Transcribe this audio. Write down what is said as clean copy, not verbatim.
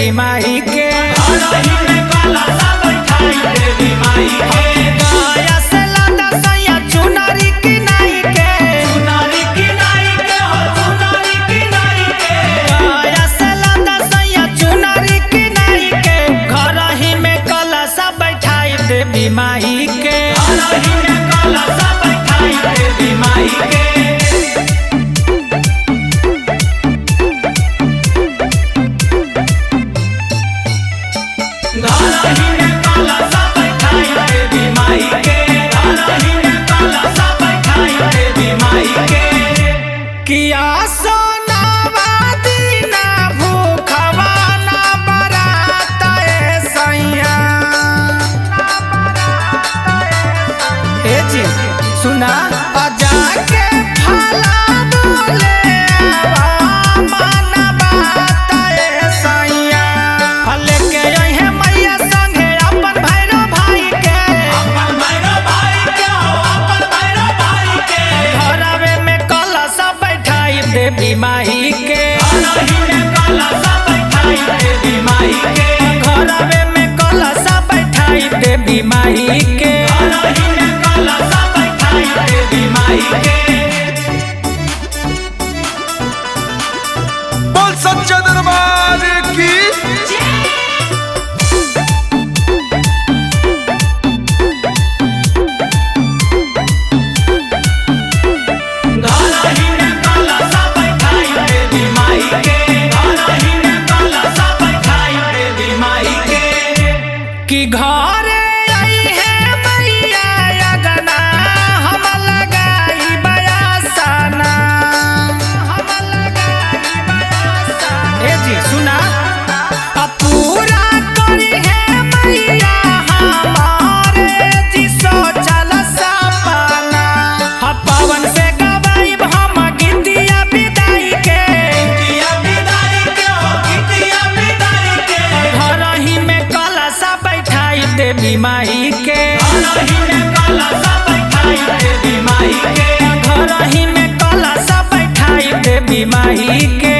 देवी माई के चुनरी की नाई के चुनरी की नाई के घर ही में कलशा बैठाई देवी माई के किया सोनावा दीना भूखवा ना बरात सैया ए जी सुना अजा के फला बोले मन बात सैया हले के यही मैया संगे अपन भैरो भाई के घरवे में कलशा बैठाई देवी माई के घरवे में कलशा बैठाई देवी माई के बोल सच्चा दरबार की कि घरे आई है मैया अगना हम लगाई बयासना ए जी सुना पूरा करी है मैया हमारे जी सोचल सपना पवन से गवाई हम गीतिया विदाई के घर ही में कलशा बैठाई देवी माई के घर ही में कलशा बैठाई देवी माई के